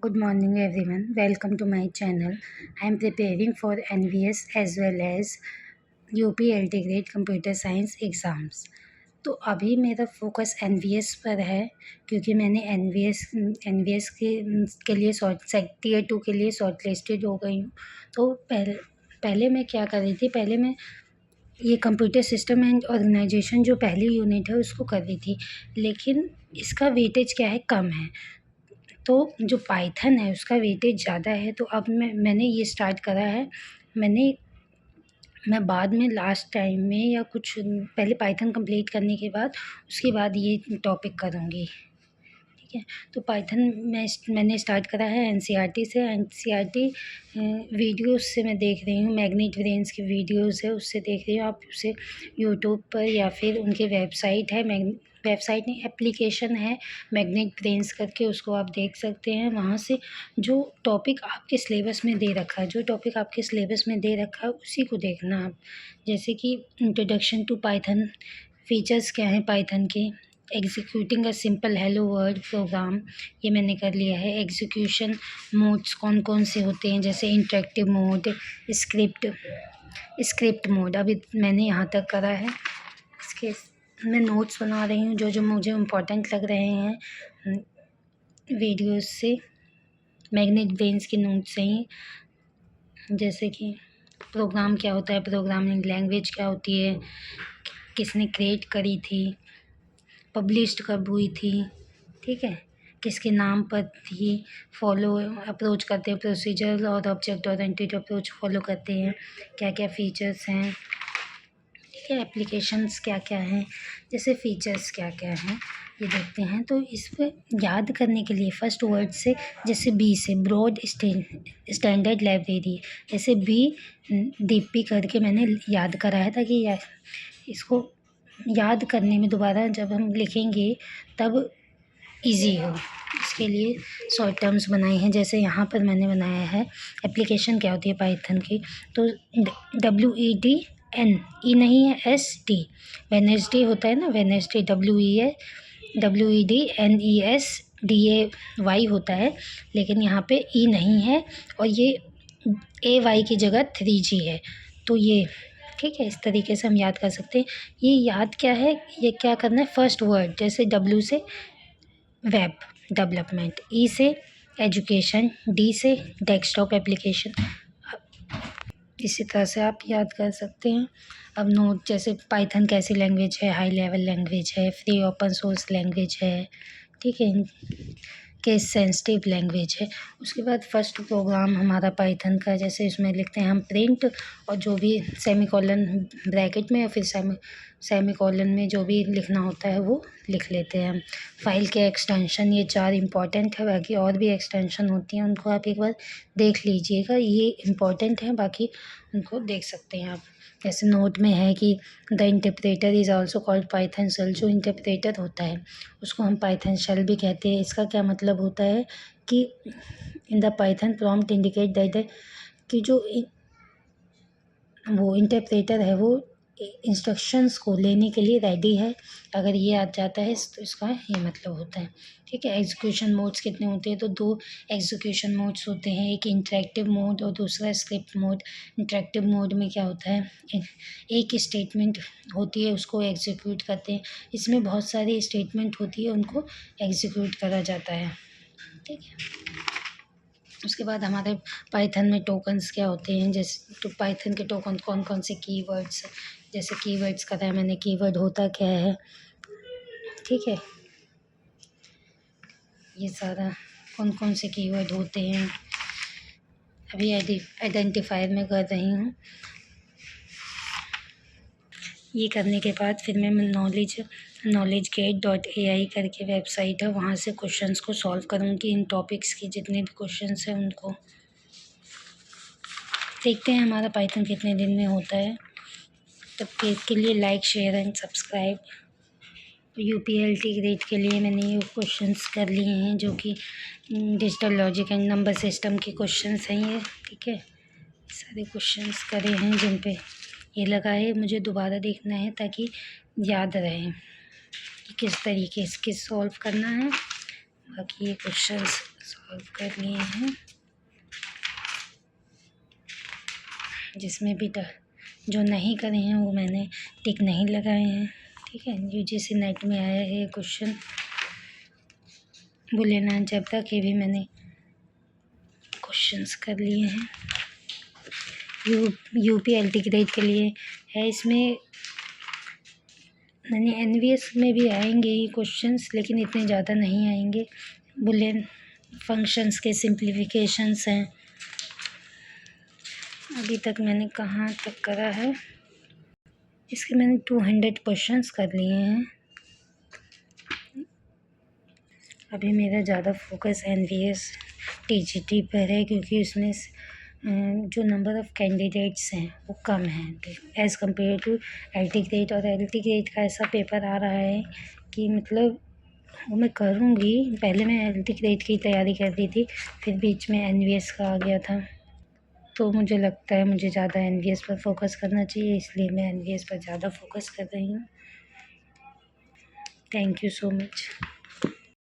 Good morning everyone. Welcome to my channel. I am preparing for NVS as well as UPLT grade computer science exams. तो अभी मेरा focus NVS पर है क्योंकि मैंने NVS के लिए Tier 2 के लिए शॉर्ट लिस्टेड हो गई हूँ। तो पहले मैं क्या कर रही थी, पहले मैं ये कंप्यूटर सिस्टम एंड ऑर्गेनाइजेशन जो पहली यूनिट है उसको कर रही थी, लेकिन इसका वेटेज क्या है, कम है। तो जो पाइथन है उसका वेटेज ज़्यादा है। तो अब मैंने ये स्टार्ट करा है। मैं बाद में लास्ट टाइम में या कुछ पहले पाइथन कंप्लीट करने के बाद उसके बाद ये टॉपिक करूँगी, ठीक है। तो पाइथन मैंने स्टार्ट करा है NCERT से। NCERT वीडियोस से मैं देख रही हूँ, मैग्नेट ब्रेन्स की वीडियोस है उससे देख रही हूँ। आप उसे यूट्यूब पर या फिर उनके वेबसाइट है, वेबसाइट नहीं एप्लीकेशन है मैग्नेट ब्रेन्स करके, उसको आप देख सकते हैं। वहाँ से जो टॉपिक आपके सिलेबस में दे रखा है, उसी को देखना आप। जैसे कि इंट्रोडक्शन टू पाइथन, फीचर्स क्या हैं पाइथन के, executing a simple hello world program, ये मैंने कर लिया है। एग्जीक्यूशन मोड्स कौन कौन से होते हैं, जैसे इंटरेक्टिव मोड, स्क्रिप्ट मोड, अभी मैंने यहाँ तक करा है। इसके मैं नोट्स बना रही हूँ जो जो मुझे इम्पोर्टेंट लग रहे हैं वीडियोस से, मैग्नेट ब्रेन्स के नोट्स से ही। जैसे कि प्रोग्राम क्या होता है, प्रोग्रामिंग लैंग्वेज क्या होती है, किसने क्रिएट करी थी, पब्लिश्ड कब हुई थी, ठीक है, किसके नाम पर थी, फॉलो अप्रोच करते हैं, प्रोसीजर और ऑब्जेक्ट ओरिएंटेड अप्रोच फॉलो करते हैं, क्या क्या फ़ीचर्स हैं, ठीक है, एप्लीकेशंस क्या क्या हैं, जैसे फ़ीचर्स क्या क्या हैं ये देखते हैं। तो इस पर याद करने के लिए फर्स्ट वर्ड से, जैसे बी से ब्रॉड स्टैंडर्ड लाइब्रेरी, जैसे DP करके मैंने याद कराया था कि इसको याद करने में दोबारा जब हम लिखेंगे तब इजी हो, इसके लिए शॉर्ट टर्म्स बनाए हैं। जैसे यहाँ पर मैंने बनाया है एप्लीकेशन क्या होती है पाइथन की, तो WEDN, ई नहीं है, ST, वेडनेसडे होता है ना, वेडनेसडे WEDNESDAY होता है, लेकिन यहाँ पे ई नहीं है और ये AY की जगह 3G है। तो ये ठीक है, इस तरीके से हम याद कर सकते हैं। ये याद क्या है, ये क्या करना है, फर्स्ट वर्ड, जैसे W से वेब डेवलपमेंट, E से एजुकेशन, D से डेस्कटॉप एप्लीकेशन, इसी तरह से आप याद कर सकते हैं। अब नोट, जैसे पाइथन कैसी लैंग्वेज है, हाई लेवल लैंग्वेज है, फ्री ओपन सोर्स लैंग्वेज है, ठीक है, केस सेंसिटिव लैंग्वेज है। उसके बाद फर्स्ट प्रोग्राम हमारा पाइथन का, जैसे इसमें लिखते हैं हम प्रिंट, और जो भी सेमीकोलन ब्रैकेट में या फिर सेमीकोलन में जो भी लिखना होता है वो लिख लेते हैं हम। फाइल के एक्सटेंशन, ये 4 इम्पॉर्टेंट है, बाकी और भी एक्सटेंशन होती हैं, उनको आप एक बार देख लीजिएगा, ये इम्पॉर्टेंट है, बाकी उनको देख सकते हैं आप। जैसे नोट में है कि the interpreter is also called Python shell, जो इंटरप्रेटर होता है उसको हम पाइथन शेल भी कहते हैं। इसका क्या मतलब होता है कि in the Python prompt indicate that कि जो वो इंटरप्रेटर है वो इंस्ट्रक्शंस को लेने के लिए रेडी है। अगर ये आ जाता है तो इसका ये मतलब होता है, ठीक है। एग्जीक्यूशन मोड्स कितने होते हैं, तो 2 एग्जीक्यूशन मोड्स होते हैं, एक इंटरेक्टिव मोड और दूसरा स्क्रिप्ट मोड। इंटरेक्टिव मोड में क्या होता है, एक स्टेटमेंट होती है उसको एग्जीक्यूट करते हैं, इसमें बहुत सारी स्टेटमेंट होती है उनको एग्जीक्यूट करा जाता है, ठीक है। उसके बाद हमारे पाइथन में टोकन्स क्या होते हैं, जैसे तो पाइथन के टोकन कौन कौन से कीवर्ड्स, जैसे कीवर्ड्स का था मैंने, कीवर्ड होता क्या है, ठीक है, ये सारा कौन कौन से कीवर्ड होते हैं अभी आइडेंटिफायर में कर रही हूँ। ये करने के बाद फिर मैं knowledge.gate.ai करके वेबसाइट है, वहाँ से क्वेश्चंस को सॉल्व करूँगी। इन टॉपिक्स की जितने भी क्वेश्चंस हैं उनको देखते हैं हमारा पाइथन कितने दिन में होता है। तब के लिए like share and subscribe. UPLT grade के लिए मैंने ये क्वेश्चंस कर लिए हैं जो कि digital logic and number system के क्वेश्चंस हैं ये, ठीक है। सारे क्वेश्चंस करे हैं जिन पे ये लगा है, मुझे दोबारा देखना है ताकि याद रहे कि किस तरीके से सॉल्व करना है। बाकी ये क्वेश्चंस सॉल्व कर लिए हैं। जिसमें भी जो नहीं करे हैं वो मैंने टिक नहीं लगाए हैं। ठीक है, यूजीसी नेट में आया है क्वेश्चन बुलियन अलजेब्रा के भी मैंने क्वेश्चंस कर लिए हैं। यूपी एलटी ग्रेड के लिए है। इसमें यानी एनवीएस में भी आएंगे ही क्वेश्चंस, लेकिन इतने ज़्यादा नहीं आएंगे। बुलियन फंक्शंस के सिंप्लीफिकेशंस हैं। अभी तक मैंने कहाँ तक करा है, इसके मैंने 200 क्वेश्चंस कर लिए हैं। अभी मेरा ज़्यादा फोकस एनवीएस टीजीटी पर है, क्योंकि उसमें जो नंबर ऑफ़ कैंडिडेट्स हैं वो कम हैं as compared to LT grade. और एलटी ग्रेड का ऐसा पेपर आ रहा है कि मतलब वो मैं करूँगी। पहले मैं एलटी ग्रेड की तैयारी कर रही थी, फिर बीच में एनवीएस का आ गया था, तो मुझे लगता है मुझे ज़्यादा एनवीएस पर फोकस करना चाहिए, इसलिए मैं एनवीएस पर ज़्यादा फोकस कर रही हूँ। Thank you so much.